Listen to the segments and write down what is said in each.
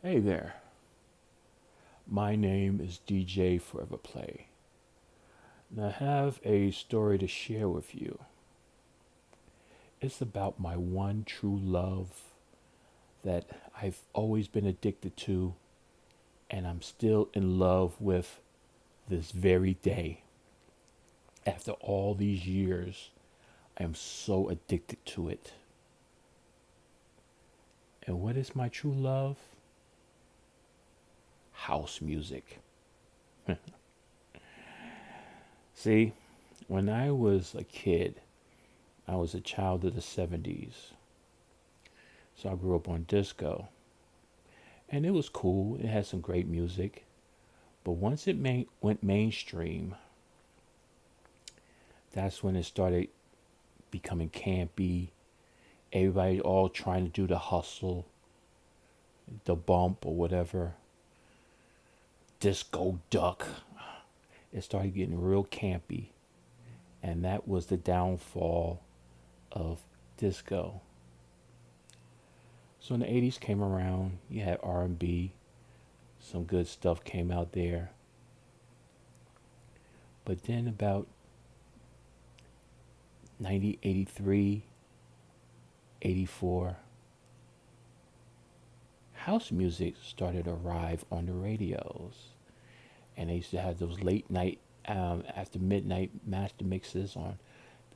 Hey there, my name is DJ Forever Play, and I have a story to share with you. It's about my one true love that I've always been addicted to, and I'm still in love with this very day. After all these years, I am so addicted to it. And what is my true love? House music. See, when I was a kid, I was a child of the 70s. So I grew up on disco. And it was cool. It had some great music. But once it went mainstream, that's when it started becoming campy. Everybody all trying to do the hustle, the bump, or whatever. Disco duck. It started getting real campy. And that was the downfall of disco. So in the 80s came around, you had R&B, some good stuff came out there. But then about 1983, 84, house music started to arrive on the radios. And they used to have those late night, after midnight master mixes on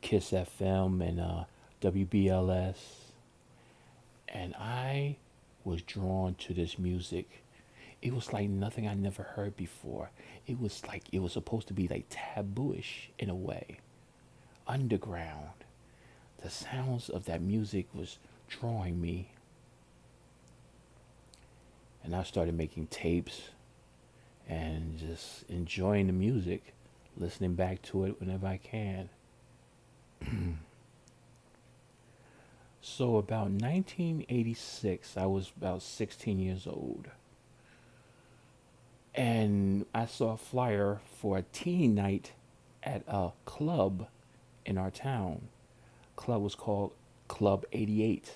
Kiss FM and WBLS. And I was drawn to this music. It was like nothing I never heard before. It was like it was supposed to be like tabooish in a way, underground. The sounds of that music was drawing me, and I started making tapes and just enjoying the music, listening back to it whenever I can. So about 1986, I was about 16 years old, and I saw a flyer for a teen night at a club in our town. Club was called Club 88,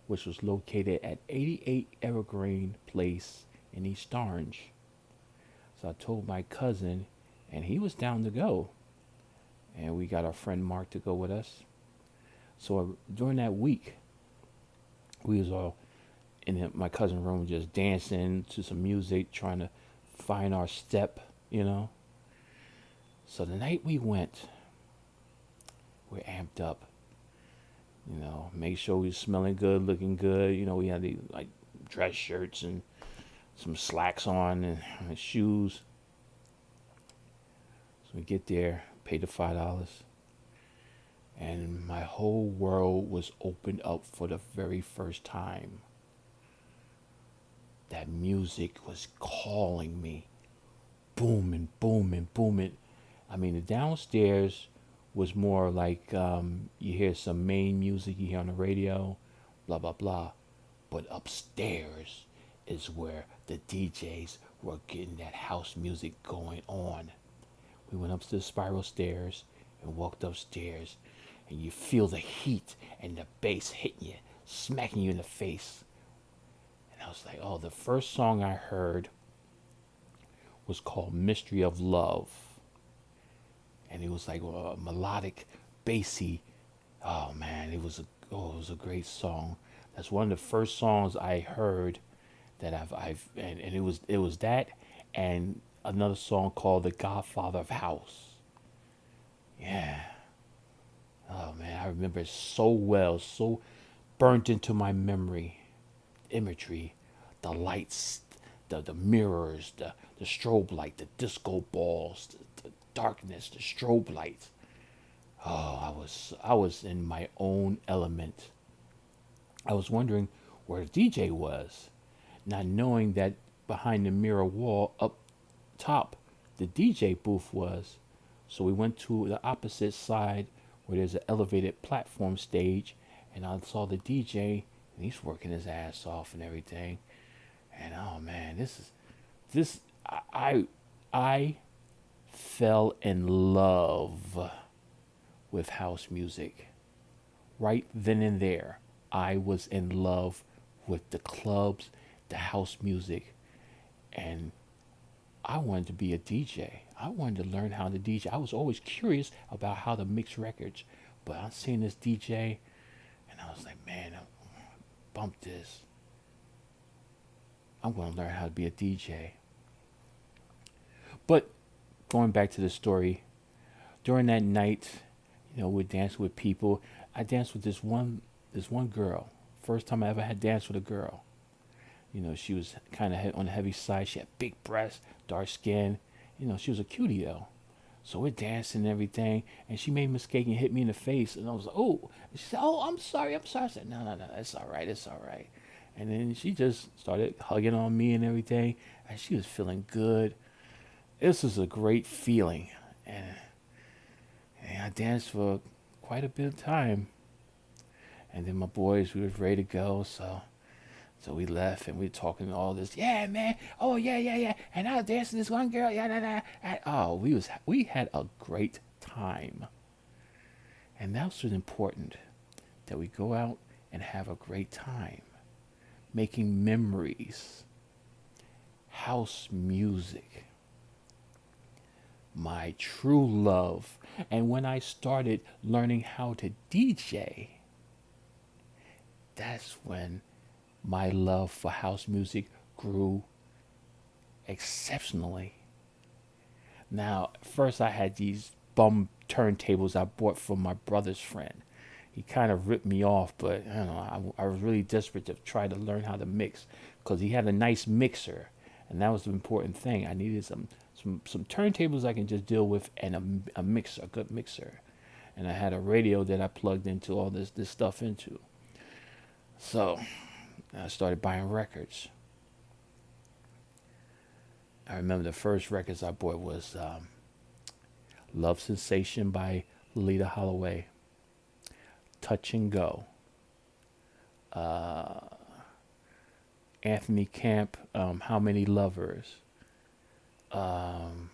which was located at 88 Evergreen Place in East Orange. So I told my cousin, and he was down to go. And we got our friend Mark to go with us. So during that week, we was all in my cousin's room just dancing to some music, trying to find our step. So the night we went, we're amped up. Make sure we were smelling good, looking good. We had the like dress shirts and some slacks on and shoes. So we get there, pay the $5, and my whole world was opened up for the very first time. That music was calling me, booming, booming, booming. I mean, the downstairs was more like you hear some main music you hear on the radio, blah, blah, blah. But upstairs is where the DJs were getting that house music going on. We went up to the spiral stairs and walked upstairs, and you feel the heat and the bass hitting you, smacking you in the face. And I was like, oh, the first song I heard was called Mystery of Love. And it was like a melodic, bassy. Oh man, it was a great song. That's one of the first songs I heard that and it was that and another song called The Godfather of House. Yeah. Oh man, I remember it so well, so burnt into my memory. Imagery, the lights, the mirrors, the strobe light, the disco balls, the darkness, the strobe lights. Oh, I was in my own element. I was wondering where the DJ was, not knowing that behind the mirror wall up top the DJ booth was. So we went to the opposite side where there's an elevated platform stage, and I saw the DJ, and he's working his ass off and everything. And oh man, this I fell in love with house music. Right then and there, I was in love with the clubs, the house music, and I wanted to be a DJ. I wanted to learn how to DJ. I was always curious about how to mix records, but I seen this DJ, and I was like, man, I bump this. I'm going to learn how to be a DJ. But going back to the story, during that night, we danced with people. I danced with this one girl. First time I ever had danced with a girl. She was kind of on the heavy side. She had big breasts, dark skin. She was a cutie though. So we're dancing and everything, and she made a mistake and hit me in the face, and I was like, "Oh!" And she said, "Oh, I'm sorry, I'm sorry." I said, "No, no, no, it's all right, it's all right." And then she just started hugging on me and everything, and she was feeling good. This was a great feeling, and I danced for quite a bit of time. And then my boys, we was ready to go, so we left and we were talking all this. Yeah, man. Oh yeah, yeah, yeah. And I was dancing with this one girl. Yeah, nah, nah. Oh, we had a great time, and that's what's important. That we go out and have a great time, making memories. House music, my true love. And when I started learning how to DJ, that's when my love for house music grew exceptionally. Now, first I had these bum turntables I bought from my brother's friend. He kind of ripped me off, but I don't know. I was really desperate to try to learn how to mix because he had a nice mixer, and that was the important thing. I needed some turntables I can just deal with and a mixer, a good mixer, and I had a radio that I plugged into all this stuff into. So I started buying records. I remember the first records I bought was Love Sensation by Lita Holloway, Touch and Go, uh, Anthony Camp, How Many Lovers, um,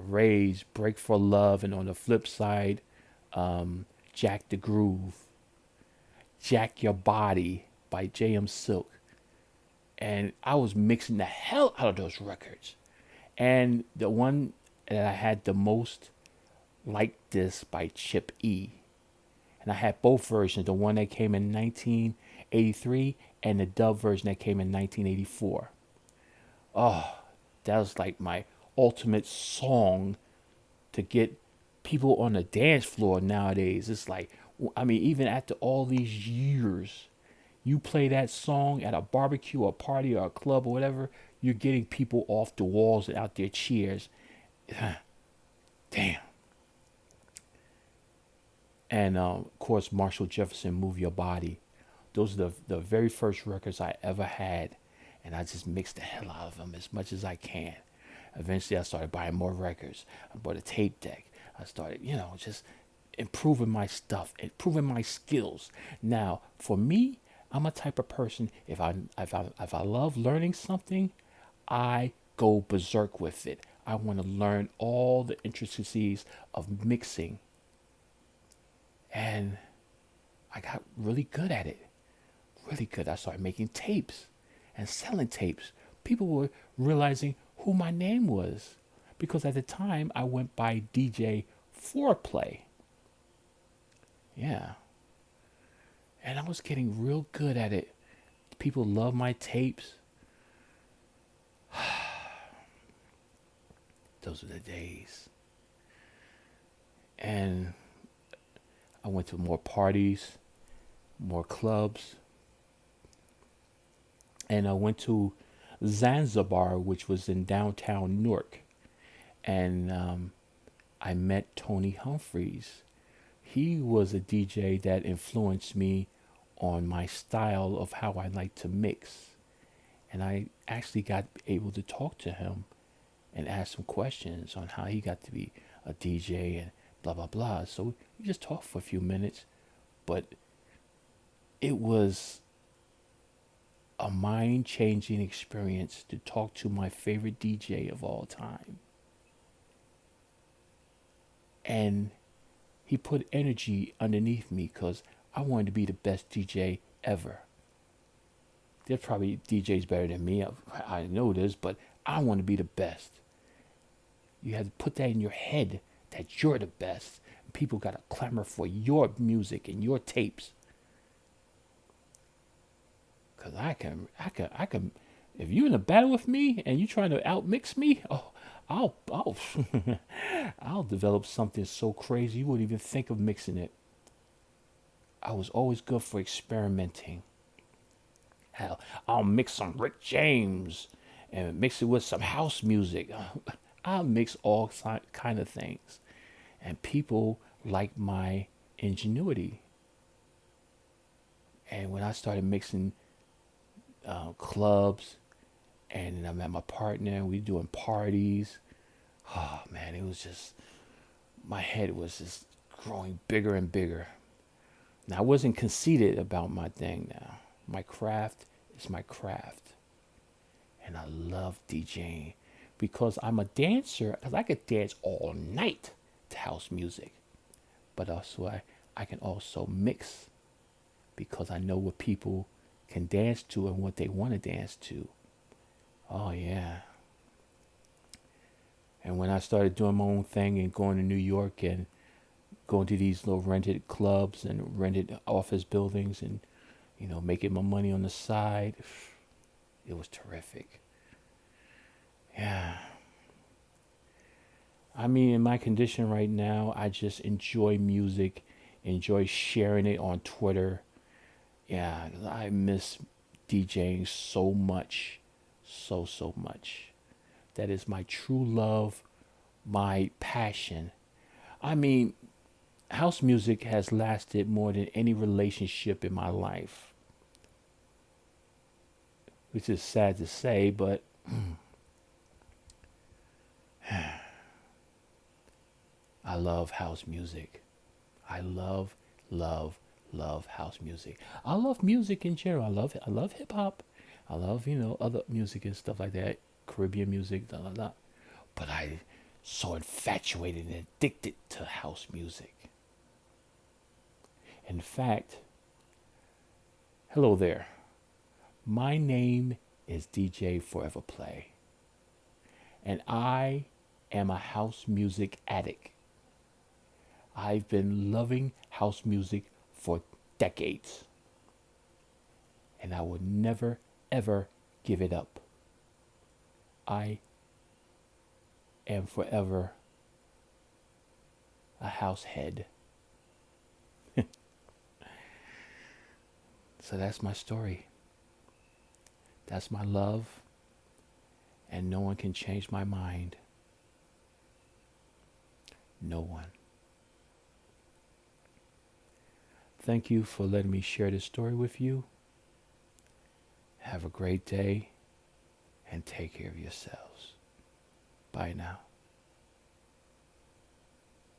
Ray's Break for Love, and on the flip side, Jack the Groove, Jack Your Body by J.M. Silk. And I was mixing the hell out of those records. And the one that I had the most like this by Chip E. And I had both versions, the one that came in 1983 and the dub version that came in 1984. Oh, that was like my ultimate song to get people on the dance floor nowadays. It's like, I mean, even after all these years, you play that song at a barbecue or a party or a club or whatever, you're getting people off the walls and out their chairs. Damn. And of course, Marshall Jefferson, Move Your Body. Those are the very first records I ever had. And I just mixed the hell out of them as much as I can. Eventually, I started buying more records. I bought a tape deck. I started, just improving my stuff, improving my skills. Now, for me, I'm a type of person. If I love learning something, I go berserk with it. I want to learn all the intricacies of mixing, and I got really good at it. Really good. I started making tapes and selling tapes. People were realizing who my name was because at the time I went by DJ Foreplay. Yeah. And I was getting real good at it. People love my tapes. Those are the days. And I went to more parties, more clubs. And I went to Zanzibar, which was in downtown Newark. And I met Tony Humphreys. He was a DJ that influenced me on my style of how I like to mix. And I actually got able to talk to him and ask some questions on how he got to be a DJ and blah, blah, blah. So we just talked for a few minutes, but it was a mind changing experience to talk to my favorite DJ of all time. And he put energy underneath me because I wanted to be the best DJ ever. There's probably DJs better than me. I know this, but I want to be the best. You have to put that in your head that you're the best. People got to clamor for your music and your tapes. Cause I can. If you're in a battle with me and you trying to outmix me, oh, I'll, I'll develop something so crazy you wouldn't even think of mixing it. I was always good for experimenting. Hell, I'll mix some Rick James and mix it with some house music. I'll mix all kind of things, and people like my ingenuity. And when I started mixing clubs, and I met my partner, and we doing parties. Oh man, it was just my head was just growing bigger and bigger. Now I wasn't conceited about my thing. Now my craft is my craft, and I love DJing because I'm a dancer. Because I could dance all night to house music, but also I can also mix because I know what people can dance to and what they want to dance to. Oh yeah. And when I started doing my own thing and going to New York and going to these little rented clubs and rented office buildings and making my money on the side, it was terrific. Yeah. I mean, in my condition right now, I just enjoy music, enjoy sharing it on Twitter. Yeah, I miss DJing so much, so much. That is my true love, my passion. I mean, house music has lasted more than any relationship in my life, which is sad to say, but I love house music. I love house music. I love music in general. I love hip hop. I love other music and stuff like that, Caribbean music, da da da. But I so infatuated and addicted to house music. In fact, hello there. My name is DJ Forever Play, and I am a house music addict. I've been loving house music for decades, and I will never, ever give it up. I am forever a house head. So that's my story. That's my love, and no one can change my mind. No one. Thank you for letting me share this story with you. Have a great day and take care of yourselves. Bye now.